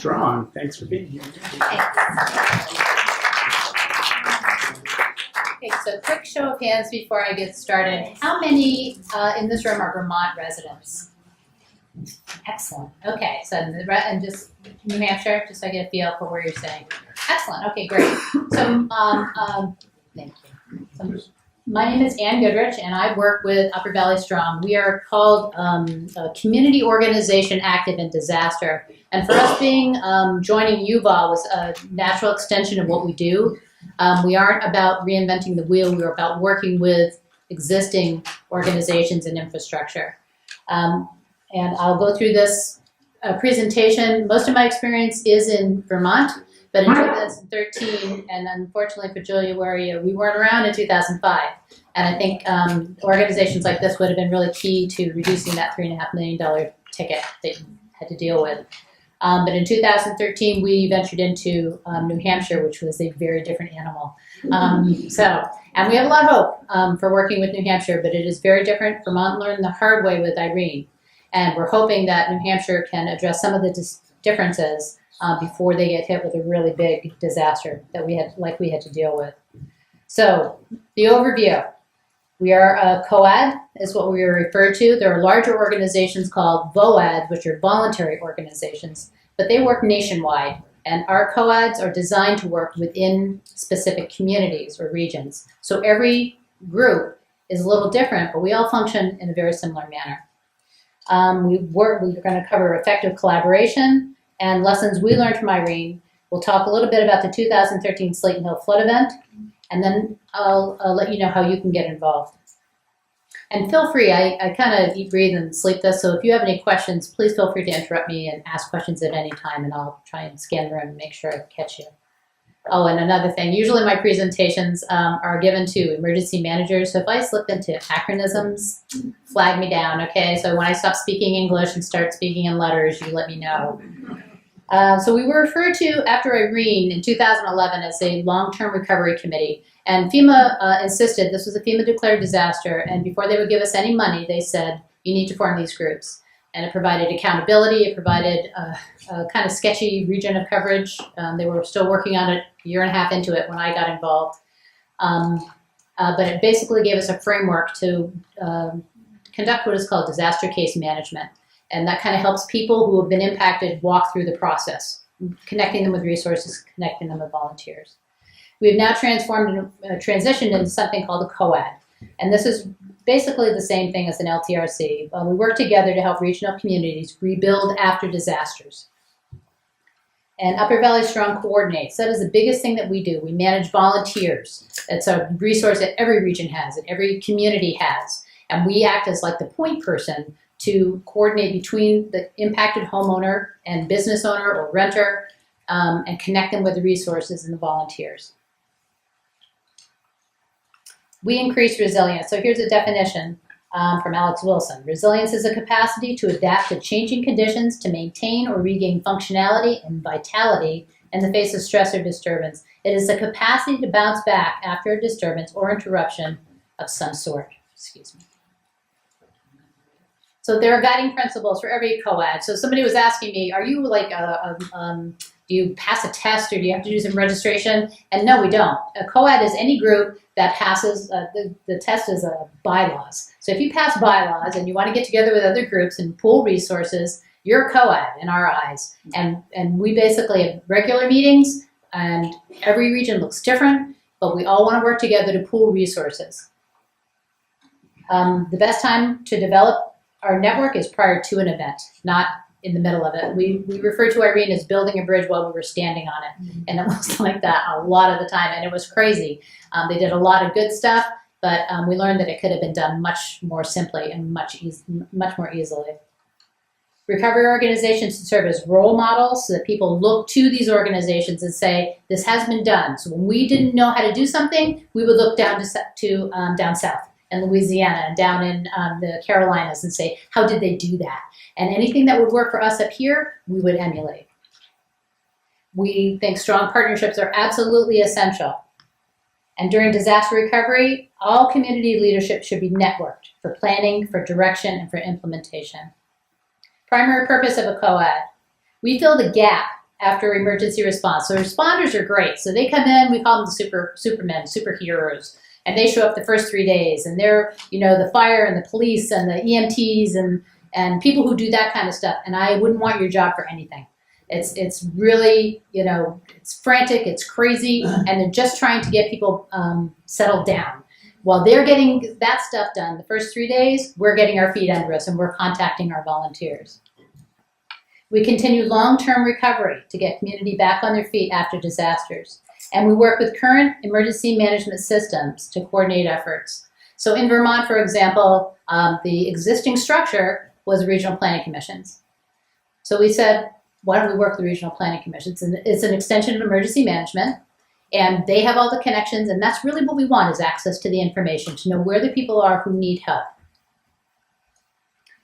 Strong. Thanks for being here. Okay, so quick show of hands before I get started. How many in this room are Vermont residents? Excellent. Okay, so and just New Hampshire, just so I get a feel for where you're saying. Excellent. Okay, great. So, thank you. So, my name is Ann Goodrich, and I work with Upper Valley Strong. We are called a community organization active in disaster. And for us being joining UVAW was a natural extension of what we do. We aren't about reinventing the wheel. We're about working with existing organizations and infrastructure. And I'll go through this presentation. Most of my experience is in Vermont, but in 2013, and unfortunately for Julia, we weren't around in 2005. And I think organizations like this would have been really key to reducing that $3.5 million ticket that you had to deal with. But in 2013, we ventured into New Hampshire, which was a very different animal. And we have a lot of hope for working with New Hampshire, but it is very different. Vermont learned the hard way with Irene. And we're hoping that New Hampshire can address some of the differences before they get hit with a really big disaster that we had to deal with. So the overview. We are a COAD, is what we are referred to. There are larger organizations called VOADs, which are voluntary organizations, but they work nationwide. And our COADs are designed to work within specific communities or regions. So every group is a little different, but we all function in a very similar manner. We're going to cover effective collaboration and lessons we learned from Irene. We'll talk a little bit about the 2013 Slayton Hill flood event, and then I'll let you know how you can get involved. And feel free, I kind of eat, breathe, and sleep this, so if you have any questions, please feel free to interrupt me and ask questions at any time, and I'll try and scan the room and make sure I catch you. Oh, and another thing, usually my presentations are given to emergency managers, so if I slip into acronyms, flag me down, okay? So when I stop speaking English and start speaking in letters, you let me know. So we were referred to after Irene in 2011 as a long-term recovery committee. And FEMA insisted this was a FEMA declared disaster, and before they would give us any money, they said, you need to form these groups. And it provided accountability, it provided a kind of sketchy region of coverage. They were still working on it a year and a half into it when I got involved. But it basically gave us a framework to conduct what is called disaster case management. And that kind of helps people who have been impacted walk through the process, connecting them with resources, connecting them with volunteers. We've now transitioned into something called a COAD. And this is basically the same thing as an LTRC. We work together to help regional communities rebuild after disasters. And Upper Valley Strong coordinates. That is the biggest thing that we do. We manage volunteers. It's a resource that every region has, that every community has. And we act as like the point person to coordinate between the impacted homeowner and business owner or renter and connect them with the resources and the volunteers. We increase resilience. So here's a definition from Alex Wilson. Resilience is a capacity to adapt to changing conditions to maintain or regain functionality and vitality in the face of stress or disturbance. It is the capacity to bounce back after a disturbance or interruption of some sort. Excuse me. So there are guiding principles for every COAD. So somebody was asking me, are you like do you pass a test or do you have to do some registration? And no, we don't. A COAD is any group that passes, the test is bylaws. So if you pass bylaws and you want to get together with other groups and pool resources, you're a COAD in our eyes. And we basically have regular meetings, and every region looks different, but we all want to work together to pool resources. The best time to develop our network is prior to an event, not in the middle of it. We refer to Irene as building a bridge while we were standing on it. And it was like that a lot of the time, and it was crazy. They did a lot of good stuff, but we learned that it could have been done much more simply and much more easily. Recovery organizations serve as role models so that people look to these organizations and say, this has been done. So when we didn't know how to do something, we would look down down south in Louisiana and down in the Carolinas and say, how did they do that? And anything that would work for us up here, we would emulate. We think strong partnerships are absolutely essential. And during disaster recovery, all community leadership should be networked for planning, for direction, and for implementation. Primary purpose of a COAD. We fill the gap after emergency response. So responders are great. So they come in, we call them the supermen, superheroes. And they show up the first 3 days. And they're, the fire and the police and the EMTs and people who do that kind of stuff. And I wouldn't want your job for anything. It's really, it's frantic, it's crazy, and they're just trying to get people settled down. While they're getting that stuff done, the first 3 days, we're getting our feet under us and we're contacting our volunteers. We continue long-term recovery to get community back on their feet after disasters. And we work with current emergency management systems to coordinate efforts. So in Vermont, for example, the existing structure was regional planning commissions. So we said, why don't we work with the regional planning commissions? And it's an extension of emergency management, and they have all the connections, and that's really what we want, is access to the information, to know where the people are who need help.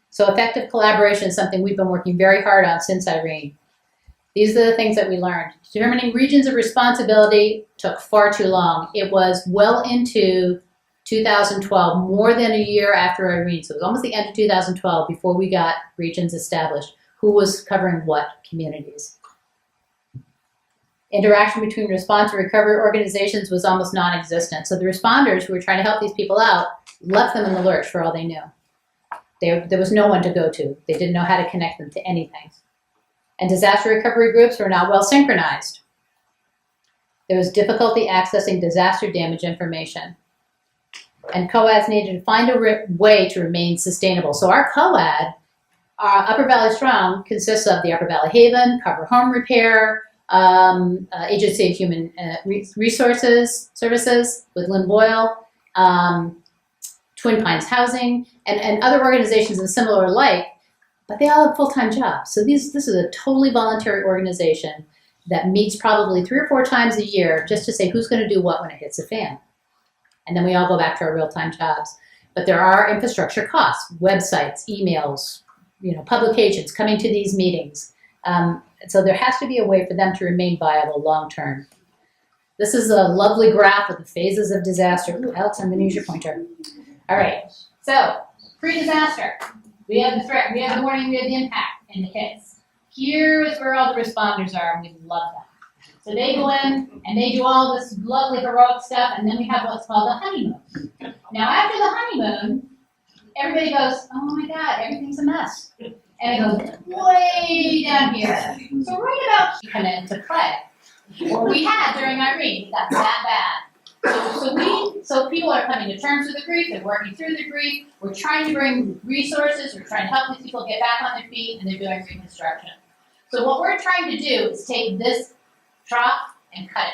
So effective collaboration is something we've been working very hard on since Irene. These are the things that we learned. Determining regions of responsibility took far too long. It was well into 2012, more than a year after Irene, so it was almost the end of 2012 before we got regions established. Who was covering what communities? Interaction between response and recovery organizations was almost non-existent. So the responders who were trying to help these people out left them in the lurch for all they knew. There was no one to go to. They didn't know how to connect them to anything. And disaster recovery groups were not well synchronized. There was difficulty accessing disaster damage information. And COADs needed to find a way to remain sustainable. So our COAD, Upper Valley Strong, consists of the Upper Valley Haven, Cover Home Repair, Agency of Human Resources Services with Lynn Boyle, Twin Pines Housing, and other organizations and similar alike, but they all have full-time jobs. So this is a totally voluntary organization that meets probably 3 or 4 times a year just to say who's going to do what when it hits the fan. And then we all go back to our real-time jobs. But there are infrastructure costs, websites, emails, publications, coming to these meetings. So there has to be a way for them to remain viable long-term. This is a lovely graph of the phases of disaster. Ooh, Alex, I'm going to use your pointer. All right, so pre-disaster, we have the threat, we have the warning, we have the impact, and the hits. Here is where all the responders are, and we love them. So they go in, and they do all this lovely heroic stuff, and then we have what's called the honeymoon. Now after the honeymoon, everybody goes, oh my God, everyth's a mess. And it goes way down here. So right about here come into play. Or we had during Irene, it got that bad. So people are coming to terms with the grief, they're working through the grief, we're trying to bring resources, we're trying to help these people get back on their feet, and they're doing reconstruction. So what we're trying to do is take this trough and cut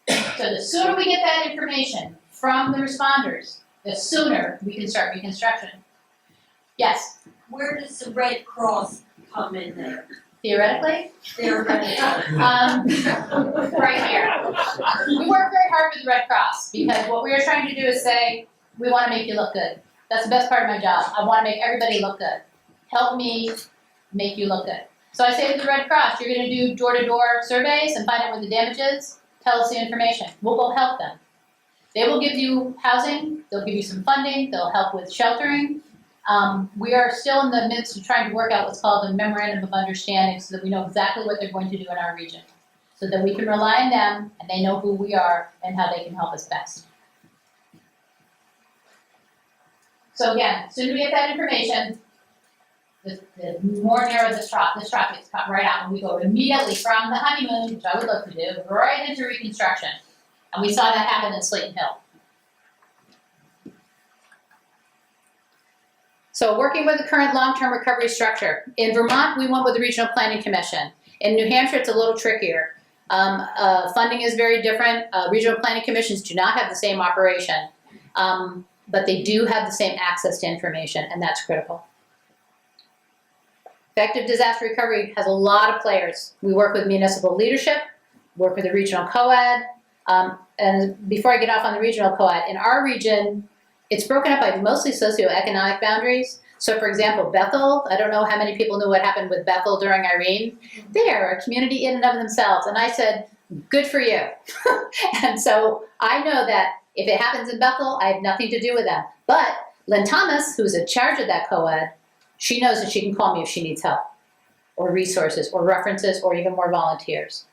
it. So the sooner we get that information from the responders, the sooner we can start reconstruction. Yes? Where does the Red Cross come in there? Theoretically? Theoretically. Right here. We work very hard with the Red Cross because what we are trying to do is say, we want to make you look good. That's the best part of my job. I want to make everybody look good. Help me make you look good. So I say to the Red Cross, you're going to do door-to-door surveys and find out where the damage is. Tell us the information. We'll go help them. They will give you housing. They'll give you some funding. They'll help with sheltering. We are still in the midst of trying to work out what's called a memorandum of understanding so that we know exactly what they're going to do in our region, so that we can rely on them and they know who we are and how they can help us best. So again, as soon as we get that information, the more narrow this trough gets cut right out, and we go immediately from the honeymoon, which I would love to do, right into reconstruction. And we saw that happen in Slayton Hill. So working with the current long-term recovery structure. In Vermont, we went with the Regional Planning Commission. In New Hampshire, it's a little trickier. Funding is very different. Regional Planning Commissions do not have the same operation, but they do have the same access to information, and that's critical. Effective disaster recovery has a lot of players. We work with municipal leadership, work with the regional COAD, and before I get off on the regional COAD, in our region, it's broken up by mostly socioeconomic boundaries. So for example, Bethel, I don't know how many people knew what happened with Bethel during Irene. They are a community in and of themselves. And I said, good for you. And so I know that if it happens in Bethel, I have nothing to do with them. But Lynn Thomas, who's in charge of that COAD, she knows that she can call me if she needs help. or resources or references or even more volunteers.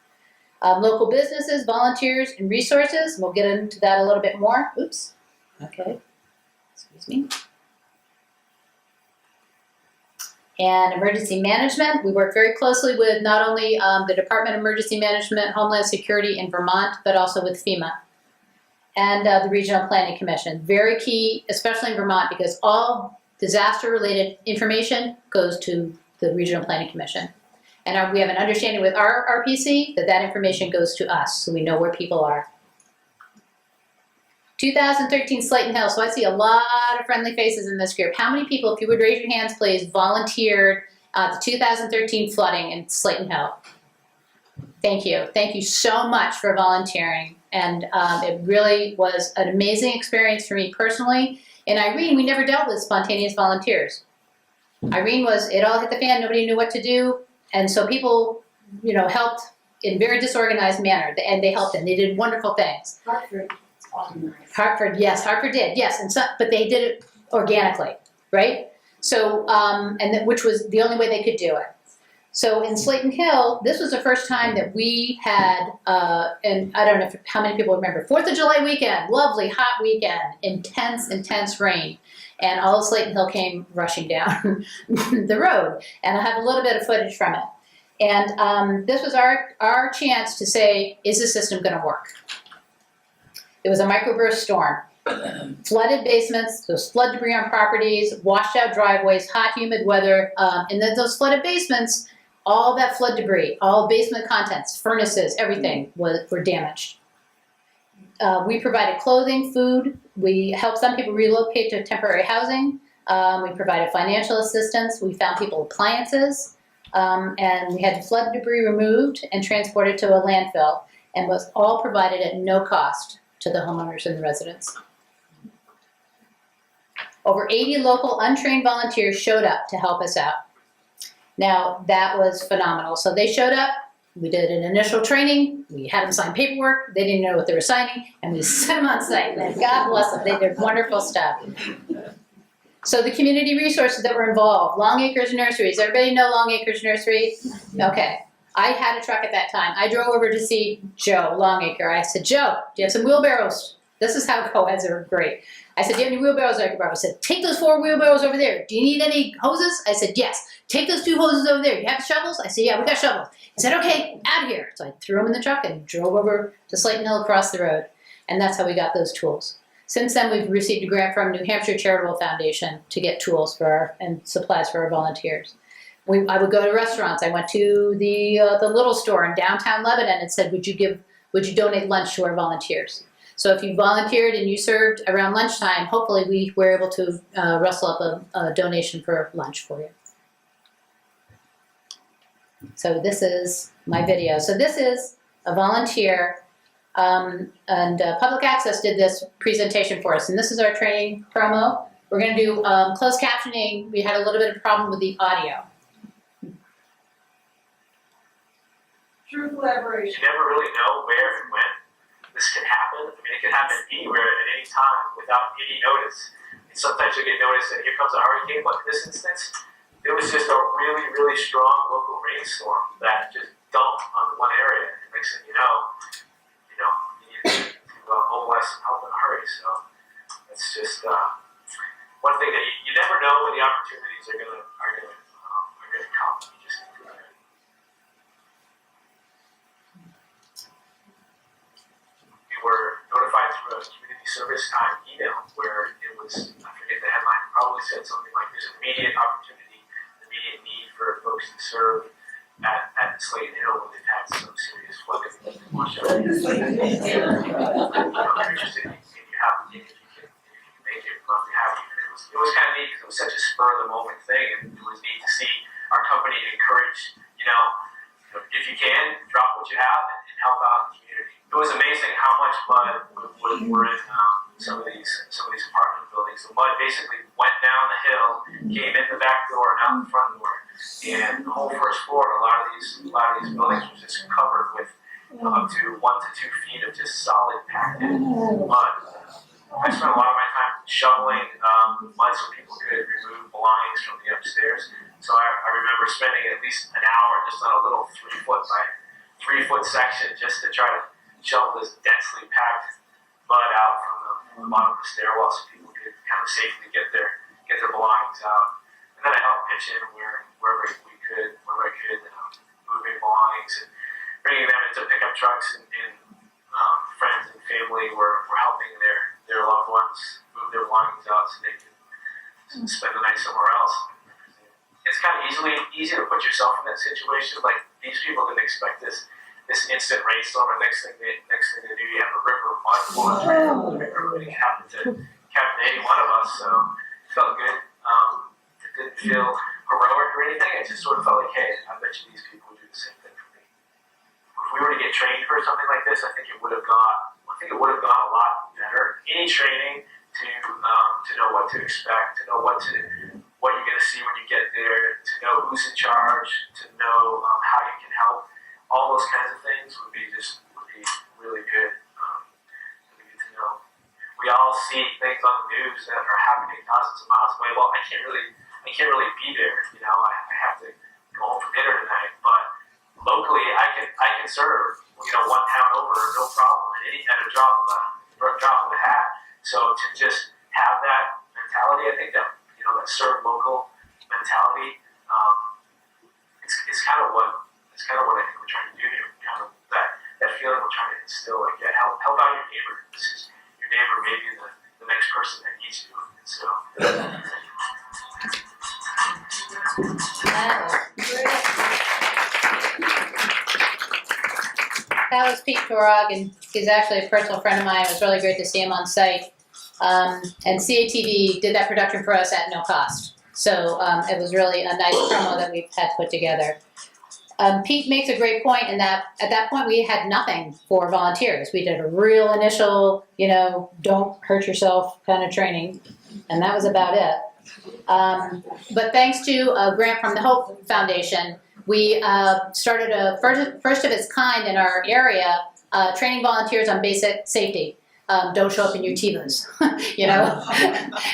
Local businesses, volunteers, and resources. We'll get into that a little bit more. Oops. Okay. Excuse me. And emergency management. We work very closely with not only the Department of Emergency Management, Homeland Security in Vermont, but also with FEMA and the Regional Planning Commission. Very key, especially in Vermont, because all disaster-related information goes to the Regional Planning Commission. And we have an understanding with our RPC that that information goes to us, so we know where people are. 2013 Slayton Hill, so I see a lot of friendly faces in this group. How many people, if you would raise your hands please, volunteered the 2013 flooding in Slayton Hill? Thank you so much for volunteering. And it really was an amazing experience for me personally. In Irene, we never dealt with spontaneous volunteers. Irene was, it all hit the fan, nobody knew what to do. And so people, helped in very disorganized manner, and they helped and they did wonderful things. Hartford, yes, Hartford did, yes, but they did it organically, right? So, which was the only way they could do it. So in Slayton Hill, this was the first time that we had, and I don't know how many people remember, 4th of July weekend, lovely hot weekend, intense rain. And all of Slayton Hill came rushing down the road. And I have a little bit of footage from it. And this was our chance to say, is the system going to work? It was a microburst storm. Flooded basements, those flood debris on properties, washed out driveways, hot, humid weather. And then those flooded basements, all that flood debris, all basement contents, furnaces, everything were damaged. We provided clothing, food. We helped some people relocate to temporary housing. We provided financial assistance. We found people appliances. And we had flood debris removed and transported to a landfill, and was all provided at no cost to the homeowners and the residents. Over 80 local untrained volunteers showed up to help us out. Now, that was phenomenal. So they showed up, we did an initial training, we had them sign paperwork, they didn't know what they were signing, and we sent them on site. And God bless them, they did wonderful stuff. So the community resources that were involved, Longacres Nurseries. Everybody know Longacres Nursery? Okay. I had a truck at that time. I drove over to see Joe Longacre. I said, Joe, do you have some wheelbarrows? This is how co-eds are great. I said, do you have any wheelbarrows I could borrow? I said, take those 4 wheelbarrows over there. Do you need any hoses? I said, yes. Take those 2 hoses over there. You have shovels? I said, yeah, we got shovels. He said, okay, out of here. So I threw them in the truck and drove over to Slayton Hill across the road. And that's how we got those tools. Since then, we've received a grant from New Hampshire Charitable Foundation to get tools and supplies for our volunteers. I would go to restaurants. I went to the little store in downtown Lebanon and said, would you donate lunch to our volunteers? So if you volunteered and you served around lunchtime, hopefully we were able to rustle up a donation for lunch for you. So this is my video. So this is a volunteer, and Public Access did this presentation for us, and this is our training promo. We're going to do closed captioning. We had a little bit of a problem with the audio. True collaboration. You never really know where and when this can happen. I mean, it can happen anywhere at any time without any notice. And sometimes you get notice that here comes a hurricane, but in this instance, it was just a really, really strong local rainstorm that just dumped on one area. And next thing you know, you need to mobilize some help in a hurry. So it's just one thing that you never know when the opportunities are gonna come. You just need to do it. We were notified through a community service time email where it was, I forget the headline, probably said something like there's an immediate opportunity, immediate need for folks to serve at Slayton Hill when they've had some serious flooding and washout. If you're interested in if you can make it, love to have you. It was kind of neat because it was such a spur of the moment thing, and it was neat to see our company encourage, if you can, drop what you have and help out the community. It was amazing how much mud were in some of these apartment buildings. The mud basically went down the hill, came in the back door and out the front door, and the whole first floor. A lot of these buildings was just covered with up to 1 to 2 feet of just solid packed in mud. I spent a lot of my time shoveling mud so people could remove belongings from the upstairs. So I remember spending at least an hour just on a little 3 foot by 3 foot section just to try to shovel this densely packed mud out from the bottom of the stairwell so people could kind of safely get their belongings out. And then I helped pitch in wherever I could, moving belongings and bringing them into pickup trucks, and friends and family were helping their loved ones move their belongings out so they could spend the night somewhere else. It's kind of easy to put yourself in that situation. Like, these people didn't expect this instant rainstorm, and next thing they do, you have a river of mud flowing through. It happened to any one of us, so it felt good. It didn't feel heroic or anything. It just sort of felt like, hey, I bet you these people would do the same thing for me. If we were to get trained for something like this, I think it would have gone a lot better. Any training to know what to expect, to know what you're going to see when you get there, to know who's in charge, to know how you can help. All those kinds of things would be really good. Really good to know. We all see things on the news that are happening thousands of miles away. Well, I can't really be there. I have to go home for dinner tonight. But locally, I can serve. One town over, no problem. At a drop of the hat. So to just have that mentality, I think that that serve local mentality, it's kind of what I think we're trying to do here. Kind of that feeling we're trying to instill. Like, yeah, help out your neighbor. This is your neighbor, maybe the next person that needs you. And so. That was Pete Torog, and he's actually a personal friend of mine. It was really great to see him on site. And CATV did that production for us at no cost. So it was really a nice promo that we've had put together. Pete makes a great point in that at that point we had nothing for volunteers. We did a real initial, don't hurt yourself kind of training, and that was about it. But thanks to a grant from the Hope Foundation, we started a first of its kind in our area, training volunteers on basic safety. Don't show up in your Tevas,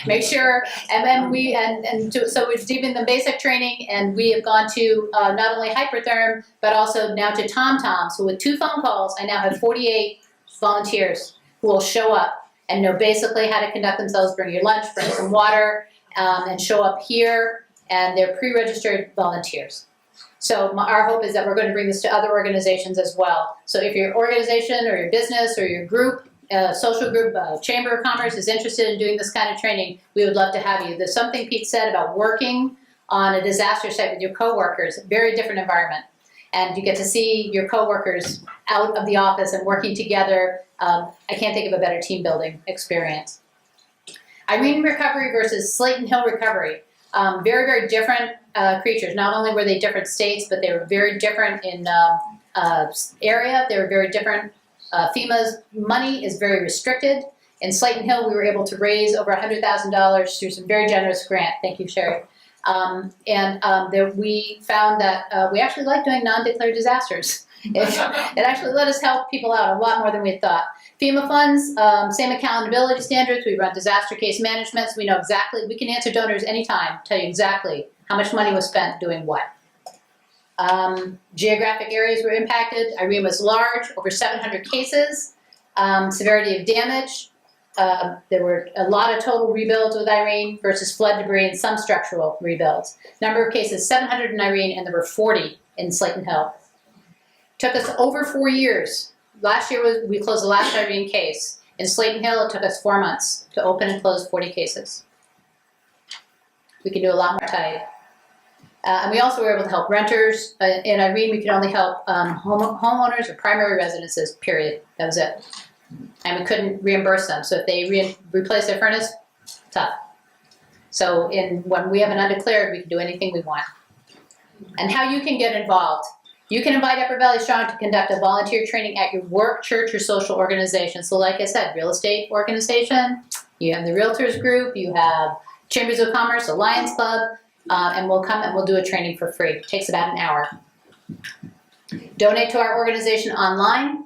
make sure. And then so we've given them basic training, and we have gone to not only Hypertherm, but also now to TomTom. So with 2 phone calls, I now have 48 volunteers who will show up and know basically how to conduct themselves, bring your lunch, bring some water, and show up here, and they're pre-registered volunteers. So our hope is that we're going to bring this to other organizations as well. So if your organization or your business or your group, social group, Chamber of Commerce is interested in doing this kind of training, we would love to have you. There's something Pete said about working on a disaster site with your coworkers, very different environment. And you get to see your coworkers out of the office and working together. I can't think of a better team building experience. Irene recovery versus Slayton Hill recovery. Very, very different creatures. Not only were they different states, but they were very different in area. They were very different. FEMA's money is very restricted. In Slayton Hill, we were able to raise over $100,000 through some very generous grant. Thank you, Sherry. We found that we actually like doing non-declared disasters. It actually let us help people out a lot more than we had thought. FEMA funds, same accountability standards. We run disaster case management, so we know exactly, we can answer donors anytime, tell you exactly how much money was spent doing what. Geographic areas were impacted. Irene was large, over 700 cases. Severity of damage. There were a lot of total rebuilds with Irene versus flood debris and some structural rebuilds. Number of cases, 700 in Irene, and there were 40 in Slayton Hill. Took us over 4 years. Last year we closed the last Irene case. In Slayton Hill, it took us 4 months to open and close 40 cases. We could do a lot more tight. And we also were able to help renters. In Irene, we could only help homeowners or primary residences, period. That was it. And we couldn't reimburse them. So if they replace their furnace, tough. So when we have an undeclared, we can do anything we want. And how you can get involved. You can invite Upper Valley Strong to conduct a volunteer training at your work, church, or social organization. So like I said, real estate organization, you have the Realtors Group, you have Chambers of Commerce, a Lions Club, and we'll come and we'll do a training for free. It takes about an hour. Donate to our organization online.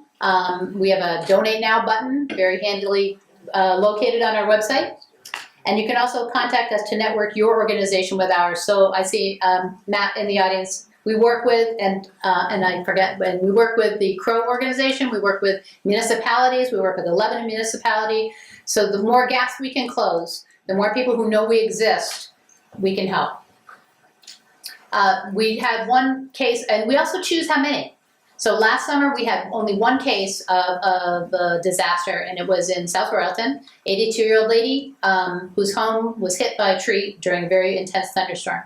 We have a Donate Now button, very handily located on our website. And you can also contact us to network your organization with ours. So I see Matt in the audience. We work with, and I forget, when we work with the Crow organization, we work with municipalities, we work with the Lebanon municipality. So the more gaps we can close, the more people who know we exist, we can help. We had one case, and we also choose how many. So last summer we had only one case of a disaster, and it was in South Royalton, 82-year-old lady whose home was hit by a tree during a very intense thunderstorm.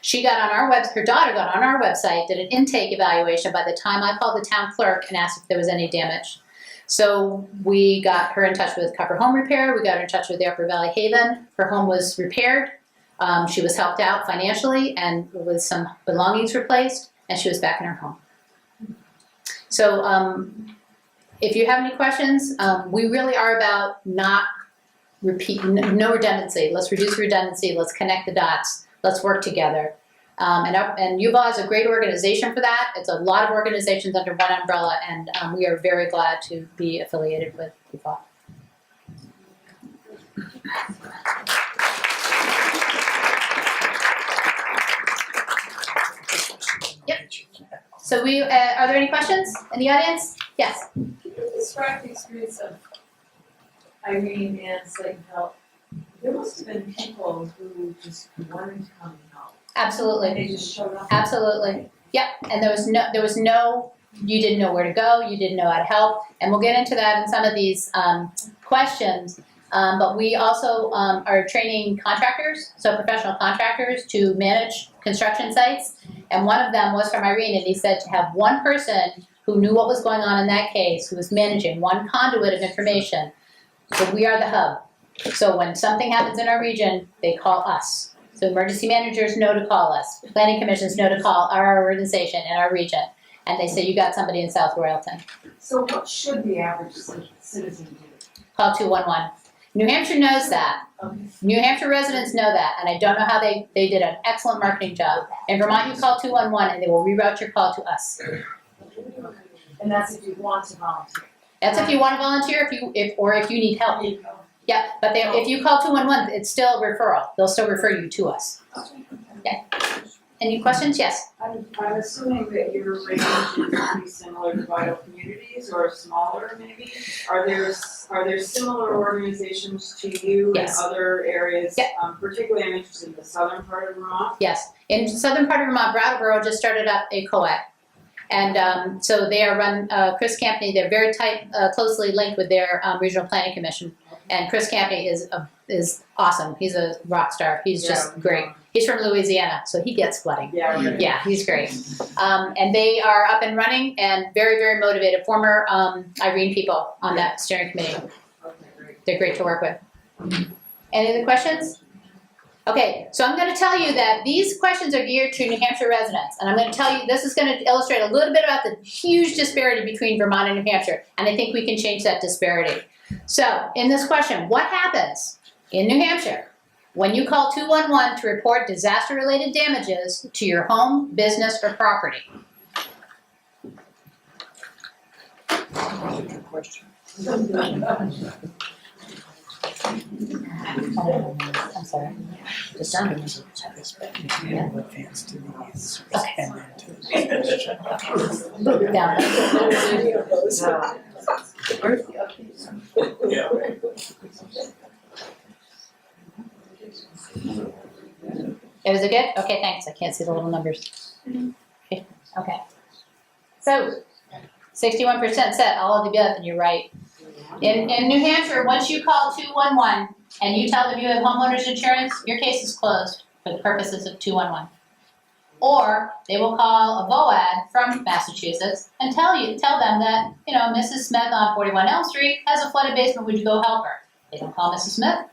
She got on our her daughter got on our website, did an intake evaluation. By the time I called the town clerk and asked if there was any damage. So we got her in touch with Cover Home Repair, we got her in touch with the Upper Valley Haven. Her home was repaired. She was helped out financially and with some belongings replaced, and she was back in her home. So if you have any questions, we really are about not no redundancy. Let's reduce redundancy, let's connect the dots, let's work together. And UVAW is a great organization for that. It's a lot of organizations under one umbrella, and we are very glad to be affiliated with UVAW. Yep. So are there any questions in the audience? Yes. Can you describe the experience of Irene and Slayton Health? There must have been people who just wanted to come and help. Absolutely. And they just showed up. Absolutely. Yep. And there was no, you didn't know where to go, you didn't know how to help. And we'll get into that in some of these questions. But we also are training contractors, so professional contractors, to manage construction sites. And one of them was from Irene, and he said to have one person who knew what was going on in that case, who was managing one conduit of information. So we are the hub. So when something happens in our region, they call us. So emergency managers know to call us. Planning commissions know to call our organization in our region. And they say, you got somebody in South Royalton. So what should the average citizen do? Call 211. New Hampshire knows that. Okay. New Hampshire residents know that, and I don't know how they did an excellent marketing job. In Vermont, you call 211 and they will reroute your call to us. And that's if you want to volunteer. That's if you want to volunteer, if you need help. Yeah, but if you call 211, it's still a referral. They'll still refer you to us. Yeah. Any questions? Yes. I'm assuming that your range is pretty similar to Vital Communities or smaller maybe? Are there similar organizations to you in Yes. other areas? Yeah. Particularly I'm interested in the southern part of Vermont. Yes. In southern part of Vermont, Brattleboro just started up a co-ed. And so they are run, Chris Campney, they're very tight, closely linked with their regional planning commission. And Chris Campney is awesome. He's a rock star. He's just great. He's from Louisiana, so he gets flooding. Yeah, right. Yeah, he's great. And they are up and running and very, very motivated. Former Irene people on that steering committee. Okay, great. They're great to work with. Any other questions? Okay, so I'm going to tell you that these questions are geared to New Hampshire residents. And I'm going to tell you, this is going to illustrate a little bit about the huge disparity between Vermont and New Hampshire. And I think we can change that disparity. So, in this question, what happens in New Hampshire when you call 211 to report disaster-related damages to your home, business, or property? Good question. I'm sorry. The sound of music is respect. Yeah. Advance to these. Okay. And then to this question. Down. Yeah. Is it good? Okay, thanks. I can't see the little numbers. Okay. So, 61% said all of the above, and you're right. In New Hampshire, once you call 211 and you tell them you have homeowners insurance, your case is closed for the purposes of 211. Or they will call a VOAD from Massachusetts and tell them that, Mrs. Smith on 41 Elm Street has a flooded basement, would you go help her? They don't call Mrs. Smith.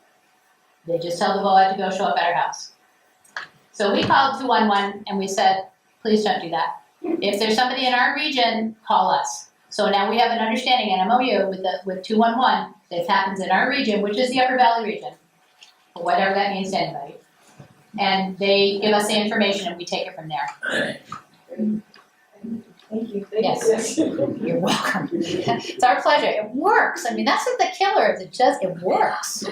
They just tell the VOAD to go show up at her house. So we called 211 and we said, please don't do that. If there's somebody in our region, call us. So now we have an understanding, an MOU with 211 that if happens in our region, which is the Upper Valley region, or whatever that means to anybody. And they give us the information and we take it from there. Thank you. Yes. You're welcome. It's our pleasure. It works. I mean, that's what the killer is. It works.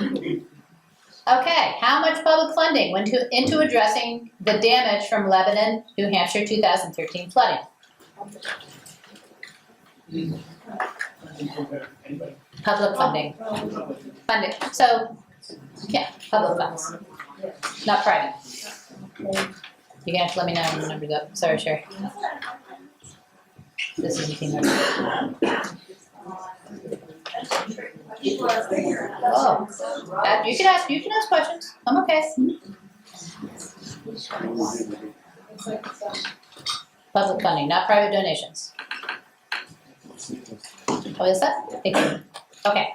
Okay, how much public funding went into addressing the damage from Lebanon, New Hampshire 2013 flooding? Public funding. Funding, so, yeah, public funds, not private. You're gonna have to let me know when the number's up. Sorry, Sherry. This is a team member. Oh, you can ask questions. I'm okay. Public funding, not private donations. Oh, is that? Thank you. Okay.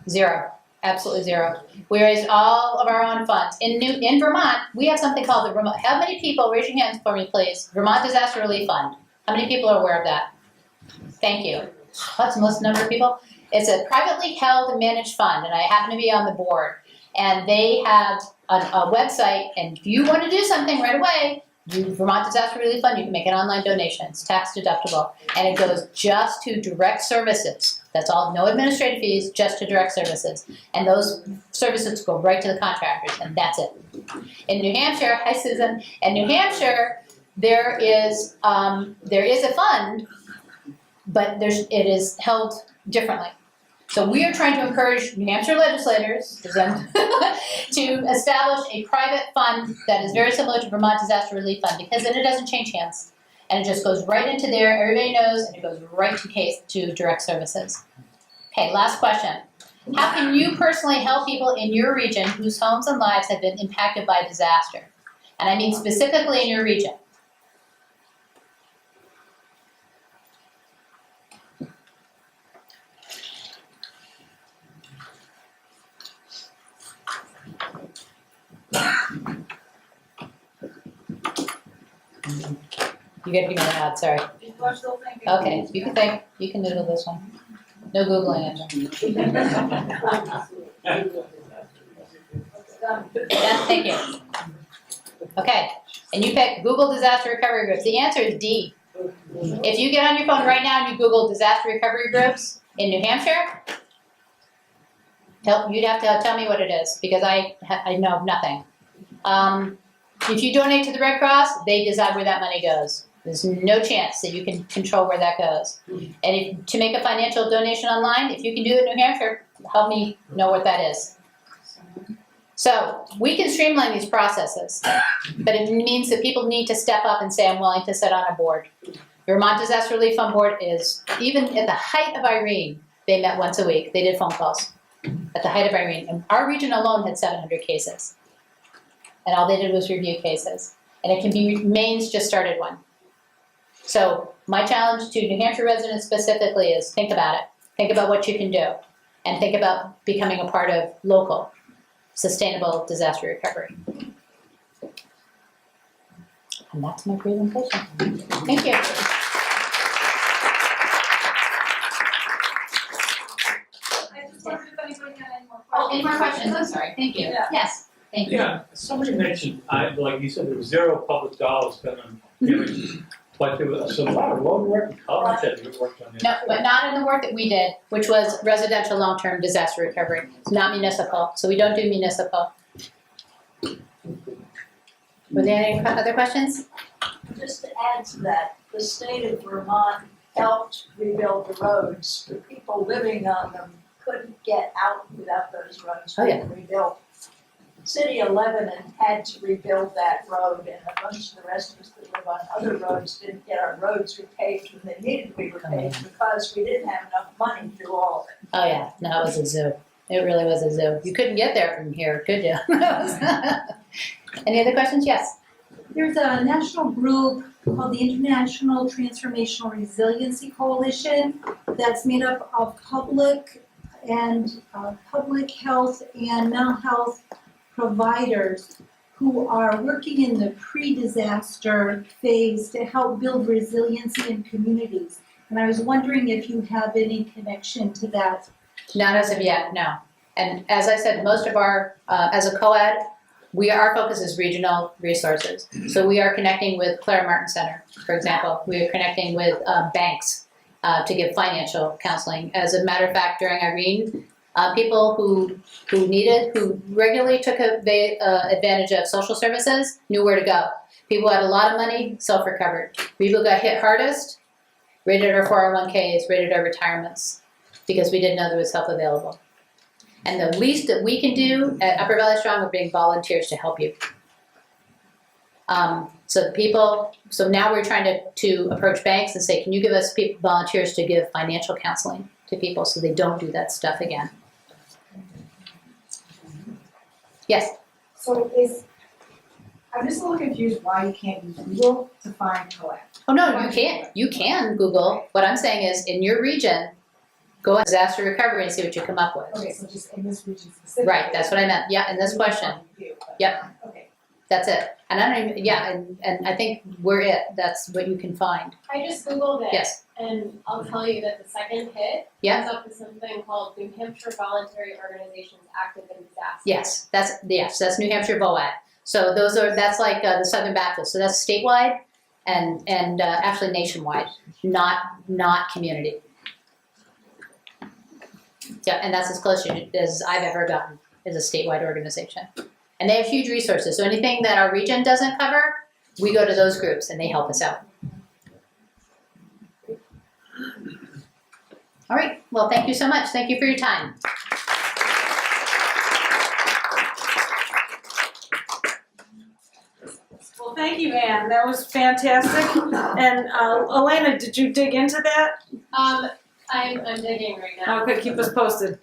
0, absolutely 0. We raised all of our own funds. In Vermont, we have something called the Vermont, how many people, raise your hands for me please, Vermont Disaster Relief Fund. How many people are aware of that? Thank you. That's the most number of people. It's a privately held and managed fund, and I happen to be on the board. And they have a website, and if you want to do something right away, Vermont Disaster Relief Fund, you can make an online donation. It's tax deductible, and it goes just to direct services. That's all, no administrative fees, just to direct services. And those services go right to the contractors, and that's it. In New Hampshire, hi Susan, in New Hampshire, there is a fund, but it is held differently. So we are trying to encourage New Hampshire legislators to establish a private fund that is very similar to Vermont Disaster Relief Fund, because then it doesn't change hands. And it just goes right into there, everybody knows, and it goes right to direct services. Okay, last question. How can you personally help people in your region whose homes and lives have been impacted by disaster? And I mean specifically in your region. You gotta give me the nod, sorry. Okay, you can think, you can noodle this one. No Googling it. Yeah, thank you. Okay, and you pick Google Disaster Recovery Groups. The answer is D. If you get on your phone right now and you Google disaster recovery groups in New Hampshire, you'd have to tell me what it is, because I know nothing. If you donate to the Red Cross, they decide where that money goes. There's no chance that you can control where that goes. And to make a financial donation online, if you can do it in New Hampshire, help me know what that is. So we can streamline these processes, but it means that people need to step up and say, I'm willing to sit on a board. Vermont Disaster Relief Fund Board is, even at the height of Irene, they met once a week. They did phone calls at the height of Irene. And our region alone had 700 cases. And all they did was review cases. And it can be, Maine's just started one. So my challenge to New Hampshire residents specifically is think about it. Think about what you can do. And think about becoming a part of local, sustainable disaster recovery. And that's my presentation. Thank you. I just wondered if anybody had any more questions. Oh, any more questions? I'm sorry. Thank you. Yeah. Yes. Thank you. Yeah, somebody mentioned, like you said, there was 0 public dollars spent on damages, but there was a lot of road work and college that you worked on. No, but not in the work that we did, which was residential long-term disaster recovery. It's not municipal, so we don't do municipal. Were there any other questions? Just to add to that, the state of Vermont helped rebuild the roads. The people living on them couldn't get out without those roads being rebuilt. City of Lebanon had to rebuild that road, and a bunch of the rest of us that live on other roads didn't get our roads repaved when they needed to be repaved because we didn't have enough money to do all of it. Oh yeah, no, it was a zoo. It really was a zoo. You couldn't get there from here, could you? Any other questions? Yes. There's a national group called the International Transformational Resiliency Coalition that's made up of public health and mental health providers who are working in the pre-disaster phase to help build resiliency in communities. And I was wondering if you have any connection to that. Not as of yet, no. And as I said, most of our, as a co-ed, our focus is regional resources. So we are connecting with Clara Martin Center, for example. We are connecting with banks to give financial counseling. As a matter of fact, during Irene, People who regularly took advantage of social services knew where to go. People who had a lot of money, self-recovered. People who got hit hardest, raided our 401ks, raided our retirements, because we didn't know there was help available. And the least that we can do at Upper Valley Strong, we're bringing volunteers to help you. So now we're trying to approach banks and say, can you give us volunteers to give financial counseling to people so they don't do that stuff again? Yes? So I'm just a little confused why you can't use Google to find collect. Oh, no, you can't. You can Google. What I'm saying is, in your region, go on disaster recovery and see what you come up with. Okay, so just in this region specifically. Right, that's what I meant. Yeah, in this question. Yep. Okay. That's it. And I don't even, yeah, and I think we're it. That's what you can find. I just Googled it. Yes. And I'll tell you that the second hit Yeah. comes up with something called New Hampshire Voluntary Organizations Active in Disaster. Yes, that's New Hampshire VOAD. So that's like the Southern Baptist. So that's statewide and actually nationwide, not community. Yeah, and that's as close as I've ever gotten as a statewide organization. And they have huge resources. So anything that our region doesn't cover, we go to those groups and they help us out. All right, well, thank you so much. Thank you for your time. Well, thank you, Anne. That was fantastic. And Elena, did you dig into that? I'm digging right now. Okay, keep us posted.